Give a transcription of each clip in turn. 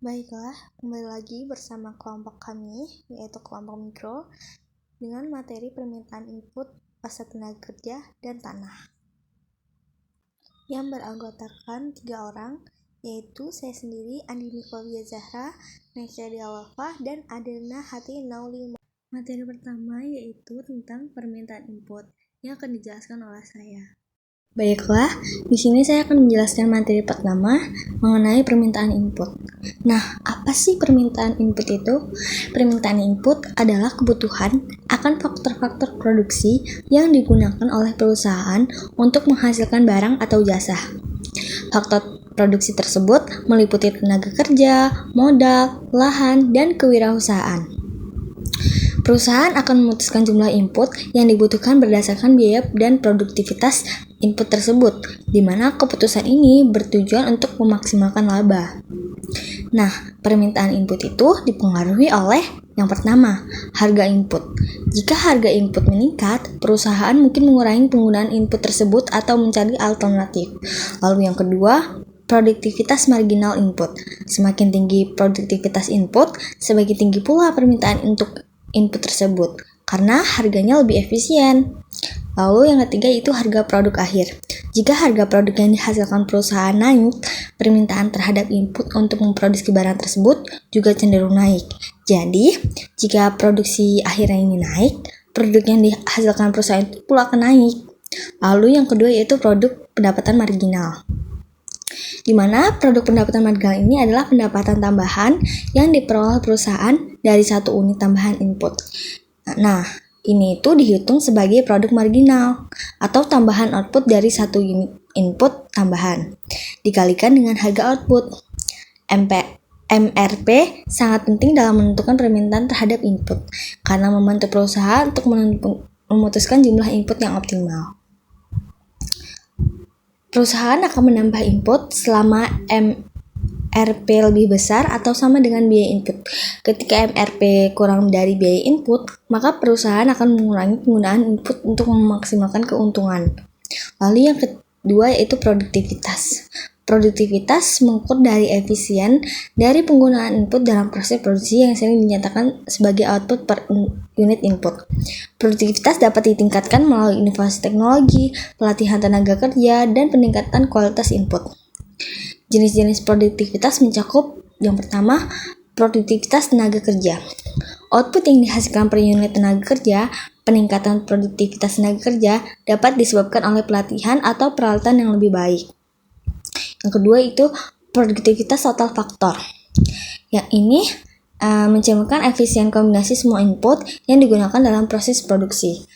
Baiklah, kembali lagi bersama kelompok kami, yaitu kelompok mikro, dengan materi permintaan input pasar tenaga kerja dan tanah. Yang beranggotakan 3 orang, yaitu saya sendiri, Andini Fauziah Zahra, Nesya Dialova, dan Adelina Hati Nauli. Materi pertama yaitu tentang permintaan input, yang akan dijelaskan oleh saya. Baiklah, di sini saya akan menjelaskan materi pertama mengenai permintaan input. Nah, apa sih permintaan input itu? Permintaan input adalah kebutuhan akan faktor-faktor produksi yang digunakan oleh perusahaan untuk menghasilkan barang atau jasa. Faktor produksi tersebut meliputi tenaga kerja, modal, lahan, dan kewirausahaan. Perusahaan akan memutuskan jumlah input yang dibutuhkan berdasarkan biaya dan produktivitas input tersebut, di mana keputusan ini bertujuan untuk memaksimalkan laba. Nah, permintaan input itu dipengaruhi oleh yang pertama, harga input. Jika harga input meningkat, perusahaan mungkin mengurangi penggunaan input tersebut atau mencari alternatif. Lalu yang kedua, produktivitas marginal input. Semakin tinggi produktivitas input, semakin tinggi pula permintaan untuk input tersebut, karena harganya lebih efisien. Lalu yang ketiga itu harga produk akhir. Jika harga produk yang dihasilkan perusahaan naik, permintaan terhadap input untuk memproduksi barang tersebut juga cenderung naik. Jadi, jika produksi akhirnya ini naik, produk yang dihasilkan perusahaan itu pula akan naik. Lalu yang kedua yaitu produk pendapatan marginal, di mana produk pendapatan marginal ini adalah pendapatan tambahan yang diperoleh perusahaan dari satu unit tambahan input. Nah, ini itu dihitung sebagai produk marginal atau tambahan output dari satu unit input tambahan dikalikan dengan harga output. MRP sangat penting dalam menentukan permintaan terhadap input karena membantu perusahaan untuk memutuskan jumlah input yang optimal. Perusahaan akan menambah input selama MRP lebih besar atau sama dengan biaya input. Ketika MRP kurang dari biaya input, maka perusahaan akan mengurangi penggunaan input untuk memaksimalkan keuntungan. Lalu yang kedua yaitu produktivitas. Produktivitas mengukur dari efisien dari penggunaan input dalam proses produksi yang sering dinyatakan sebagai output per unit input. Produktivitas dapat ditingkatkan melalui inovasi teknologi, pelatihan tenaga kerja, dan peningkatan kualitas input. Jenis-jenis produktivitas mencakup yang pertama, produktivitas tenaga kerja. Output yang dihasilkan per unit tenaga kerja, peningkatan produktivitas tenaga kerja dapat disebabkan oleh pelatihan atau peralatan yang lebih baik. Yang kedua itu produktivitas total faktor. Yang ini mencerminkan efisien kombinasi semua input yang digunakan dalam proses produksi,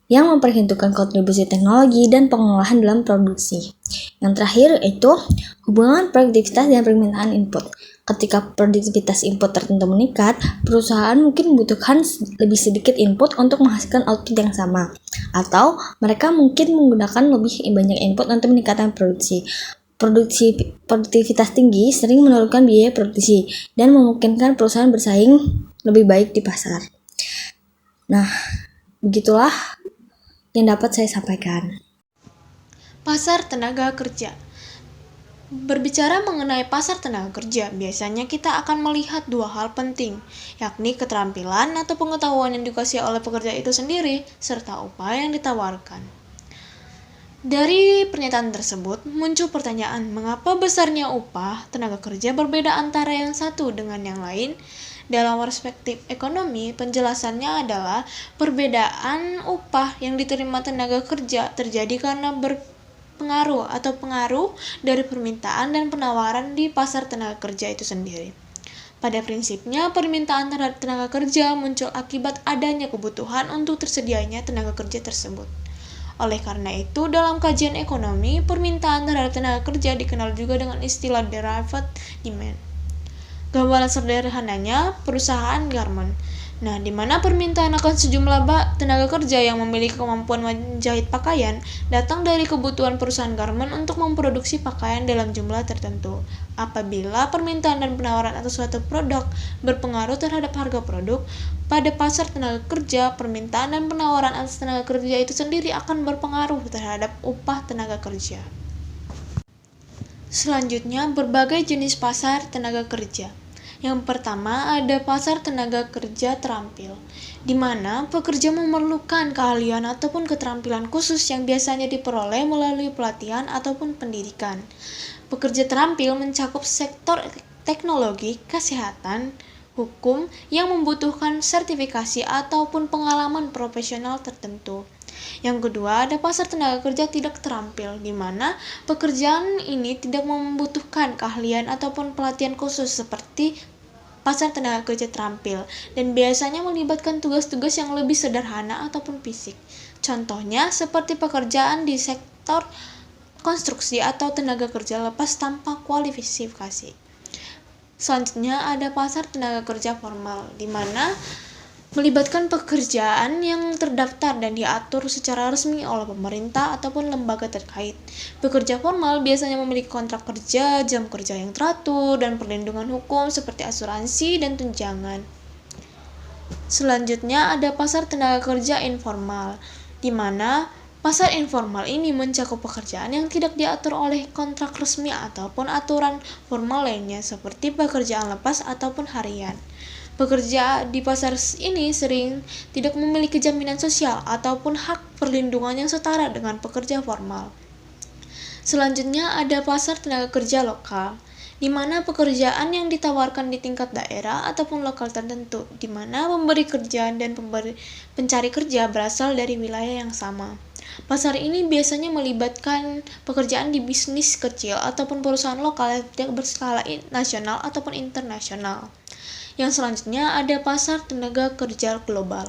yang memperhitungkan kontribusi teknologi dan pengolahan dalam produksi. Yang terakhir itu hubungan produktivitas dan permintaan input. Ketika produktivitas input tertentu meningkat, perusahaan mungkin membutuhkan lebih sedikit input untuk menghasilkan output yang sama, atau mereka mungkin menggunakan lebih banyak input untuk meningkatkan produksi. Produktivitas tinggi sering menurunkan biaya produksi dan memungkinkan perusahaan bersaing lebih baik di pasar. Nah, begitulah yang dapat saya sampaikan. Pasar tenaga kerja. Berbicara mengenai pasar tenaga kerja, biasanya kita akan melihat dua hal penting, yakni keterampilan atau pengetahuan yang dikuasai oleh pekerja itu sendiri, serta upah yang ditawarkan. Dari pernyataan tersebut, muncul pertanyaan mengapa besarnya upah tenaga kerja berbeda antara yang satu dengan yang lain. Dalam perspektif ekonomi, penjelasannya adalah perbedaan upah yang diterima tenaga kerja terjadi karena pengaruh dari permintaan dan penawaran di pasar tenaga kerja itu sendiri. Pada prinsipnya, permintaan terhadap tenaga kerja muncul akibat adanya kebutuhan untuk tersedianya tenaga kerja tersebut. Oleh karena itu, dalam kajian ekonomi, permintaan terhadap tenaga kerja dikenal juga dengan istilah derived demand. Gambaran sederhananya, perusahaan garment. Nah, di mana permintaan akan sejumlah tenaga kerja yang memiliki kemampuan menjahit pakaian datang dari kebutuhan perusahaan garment untuk memproduksi pakaian dalam jumlah tertentu. Apabila permintaan dan penawaran atas suatu produk berpengaruh terhadap harga produk, pada pasar tenaga kerja, permintaan dan penawaran atas tenaga kerja itu sendiri akan berpengaruh terhadap upah tenaga kerja. Selanjutnya, berbagai jenis pasar tenaga kerja. Yang pertama ada pasar tenaga kerja terampil, di mana pekerja memerlukan keahlian ataupun keterampilan khusus yang biasanya diperoleh melalui pelatihan ataupun pendidikan. Pekerja terampil mencakup sektor teknologi, kesehatan, hukum yang membutuhkan sertifikasi ataupun pengalaman profesional tertentu. Yang kedua, ada pasar tenaga kerja tidak terampil, di mana pekerjaan ini tidak membutuhkan keahlian ataupun pelatihan khusus seperti pasar tenaga kerja terampil dan biasanya melibatkan tugas-tugas yang lebih sederhana ataupun fisik. Contohnya seperti pekerjaan di sektor konstruksi atau tenaga kerja lepas tanpa kualifikasi. Selanjutnya ada pasar tenaga kerja formal, di mana melibatkan pekerjaan yang terdaftar dan diatur secara resmi oleh pemerintah ataupun lembaga terkait. Pekerja formal biasanya memiliki kontrak kerja, jam kerja yang teratur, dan perlindungan hukum seperti asuransi dan tunjangan. Selanjutnya ada pasar tenaga kerja informal, di mana pasar informal ini mencakup pekerjaan yang tidak diatur oleh kontrak resmi ataupun aturan formal lainnya seperti pekerjaan lepas ataupun harian. Pekerja di pasar ini sering tidak memiliki jaminan sosial ataupun hak perlindungan yang setara dengan pekerja formal. Selanjutnya ada pasar tenaga kerja lokal, di mana pekerjaan yang ditawarkan di tingkat daerah ataupun lokal tertentu, di mana pemberi kerja dan pencari kerja berasal dari wilayah yang sama. Pasar ini biasanya melibatkan pekerjaan di bisnis kecil ataupun perusahaan lokal yang tidak berskala nasional ataupun internasional. Yang selanjutnya ada pasar tenaga kerja global,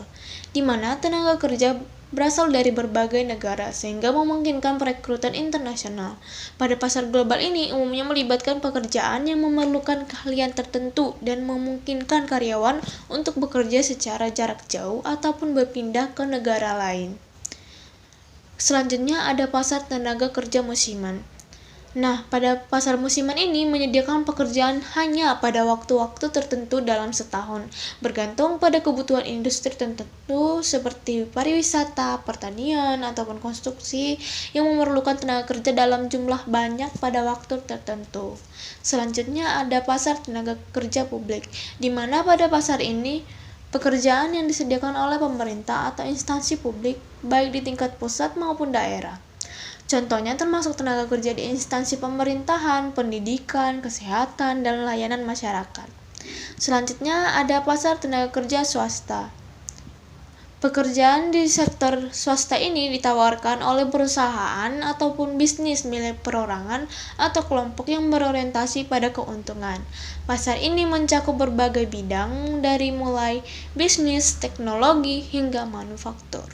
di mana tenaga kerja berasal dari berbagai negara sehingga memungkinkan perekrutan internasional. Pada pasar global ini umumnya melibatkan pekerjaan yang memerlukan keahlian tertentu dan memungkinkan karyawan untuk bekerja secara jarak jauh ataupun berpindah ke negara lain. Selanjutnya ada pasar tenaga kerja musiman. Nah, pada pasar musiman ini menyediakan pekerjaan hanya pada waktu-waktu tertentu dalam setahun, bergantung pada kebutuhan industri tertentu seperti pariwisata, pertanian, ataupun konstruksi yang memerlukan tenaga kerja dalam jumlah banyak pada waktu tertentu. Selanjutnya ada pasar tenaga kerja publik, di mana pada pasar ini pekerjaan yang disediakan oleh pemerintah atau instansi publik, baik di tingkat pusat maupun daerah. Contohnya termasuk tenaga kerja di instansi pemerintahan, pendidikan, kesehatan, dan layanan masyarakat. Selanjutnya ada pasar tenaga kerja swasta. Pekerjaan di sektor swasta ini ditawarkan oleh perusahaan ataupun bisnis milik perorangan atau kelompok yang berorientasi pada keuntungan. Pasar ini mencakup berbagai bidang dari mulai bisnis, teknologi, hingga manufaktur.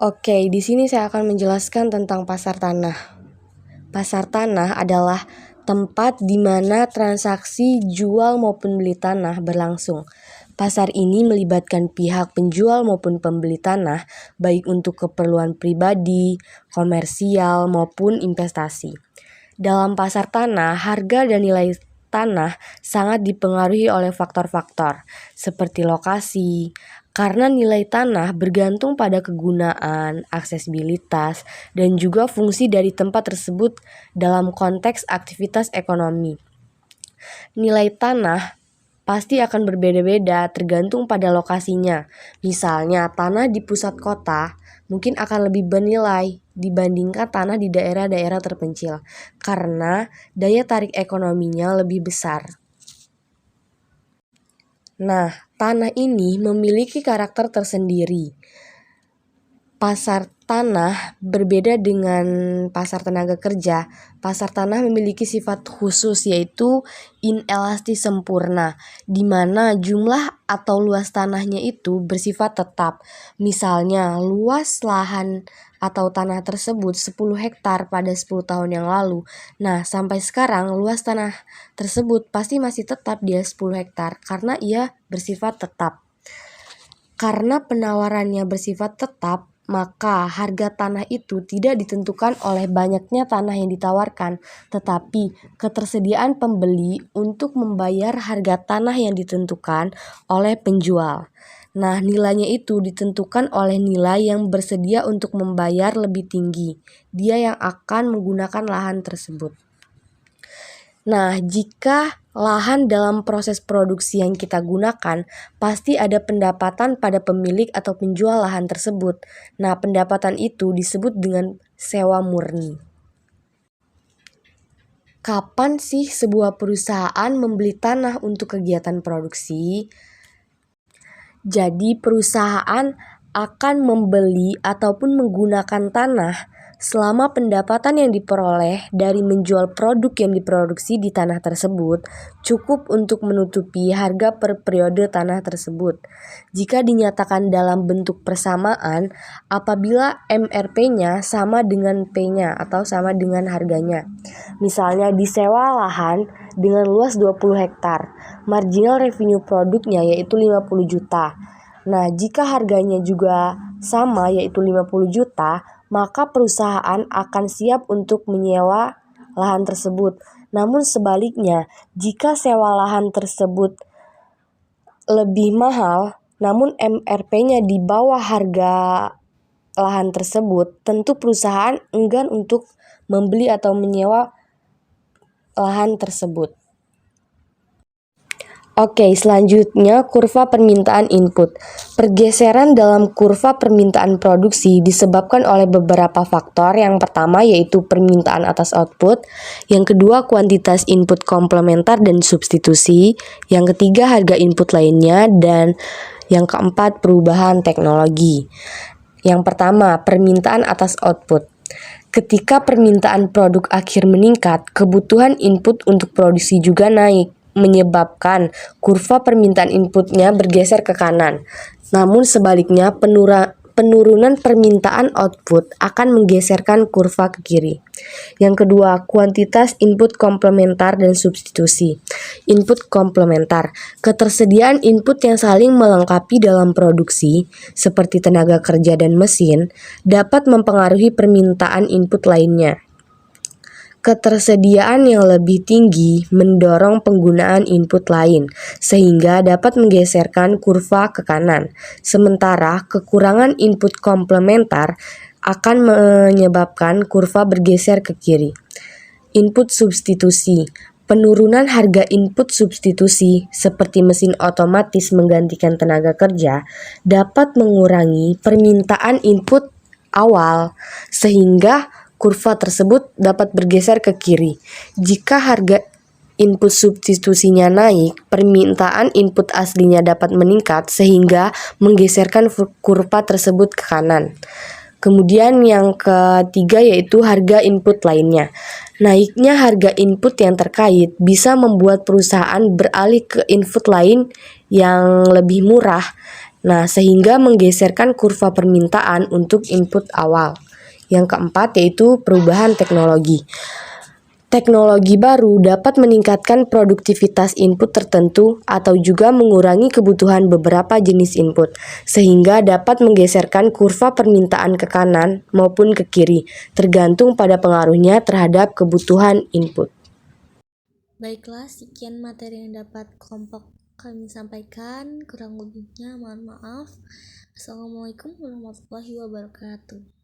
Oke, di sini saya akan menjelaskan tentang pasar tanah. Pasar tanah adalah tempat di mana transaksi jual maupun beli tanah berlangsung. Pasar ini melibatkan pihak penjual maupun pembeli tanah, baik untuk keperluan pribadi, komersial, maupun investasi. Dalam pasar tanah, harga dan nilai tanah sangat dipengaruhi oleh faktor-faktor seperti lokasi, karena nilai tanah bergantung pada kegunaan, aksesibilitas, dan juga fungsi dari tempat tersebut dalam konteks aktivitas ekonomi. Nilai tanah pasti akan berbeda-beda tergantung pada lokasinya. Misalnya, tanah di pusat kota mungkin akan lebih bernilai dibandingkan tanah di daerah-daerah terpencil karena daya tarik ekonominya lebih besar. Nah, tanah ini memiliki karakter tersendiri. Pasar tanah berbeda dengan pasar tenaga kerja. Pasar tanah memiliki sifat khusus yaitu inelastis sempurna, di mana jumlah atau luas tanahnya itu bersifat tetap. Misalnya, luas lahan atau tanah tersebut 10 hektar pada 10 tahun yang lalu. Nah, sampai sekarang luas tanah tersebut pasti masih tetap di 10 hektar karena ia bersifat tetap. Karena penawarannya bersifat tetap, maka harga tanah itu tidak ditentukan oleh banyaknya tanah yang ditawarkan, tetapi ketersediaan pembeli untuk membayar harga tanah yang ditentukan oleh penjual. Nah, nilainya itu ditentukan oleh nilai yang bersedia untuk membayar lebih tinggi, dia yang akan menggunakan lahan tersebut. Nah, jika lahan dalam proses produksi yang kita gunakan, pasti ada pendapatan pada pemilik atau penjual lahan tersebut. Nah, pendapatan itu disebut dengan sewa murni. Kapan sih sebuah perusahaan membeli tanah untuk kegiatan produksi? Jadi, perusahaan akan membeli ataupun menggunakan tanah selama pendapatan yang diperoleh dari menjual produk yang diproduksi di tanah tersebut cukup untuk menutupi harga per periode tanah tersebut. Jika dinyatakan dalam bentuk persamaan, apabila MRP-nya sama dengan P-nya atau sama dengan harganya. Misalnya disewa lahan dengan luas 20 hektar, marginal revenue produknya yaitu 50 juta. Nah, jika harganya juga sama yaitu 50 juta, maka perusahaan akan siap untuk menyewa lahan tersebut. Namun sebaliknya, jika sewa lahan tersebut lebih mahal, namun MRP-nya di bawah harga lahan tersebut, tentu perusahaan enggan untuk membeli atau menyewa lahan tersebut. Oke, selanjutnya kurva permintaan input. Pergeseran dalam kurva permintaan produksi disebabkan oleh beberapa faktor. Yang pertama yaitu permintaan atas output, yang kedua kuantitas input komplementer dan substitusi, yang ketiga harga input lainnya, dan yang keempat perubahan teknologi. Yang pertama, permintaan atas output. Ketika permintaan produk akhir meningkat, kebutuhan input untuk produksi juga naik, menyebabkan kurva permintaan inputnya bergeser ke kanan. Namun sebaliknya, penurunan permintaan output akan menggeserkan kurva ke kiri. Yang kedua, kuantitas input komplementar dan substitusi. Input komplementar, ketersediaan input yang saling melengkapi dalam produksi, seperti tenaga kerja dan mesin, dapat mempengaruhi permintaan input lainnya. Ketersediaan yang lebih tinggi mendorong penggunaan input lain, sehingga dapat menggeserkan kurva ke kanan. Sementara kekurangan input komplementar akan menyebabkan kurva bergeser ke kiri. Input substitusi. Penurunan harga input substitusi seperti mesin otomatis menggantikan tenaga kerja dapat mengurangi permintaan input awal, sehingga kurva tersebut dapat bergeser ke kiri. Jika harga input substitusinya naik, permintaan input aslinya dapat meningkat sehingga menggeserkan kurva tersebut ke kanan. Kemudian yang ketiga yaitu harga input lainnya. Naiknya harga input yang terkait bisa membuat perusahaan beralih ke input lain yang lebih murah. Nah, sehingga menggeserkan kurva permintaan untuk input awal. Yang keempat yaitu perubahan teknologi. Teknologi baru dapat meningkatkan produktivitas input tertentu atau juga mengurangi kebutuhan beberapa jenis input, sehingga dapat menggeserkan kurva permintaan ke kanan maupun ke kiri, tergantung pada pengaruhnya terhadap kebutuhan input. Baiklah, sekian materi yang dapat kelompok kami sampaikan. Kurang lebihnya mohon maaf. Assalamualaikum warahmatullahi wabarakatuh.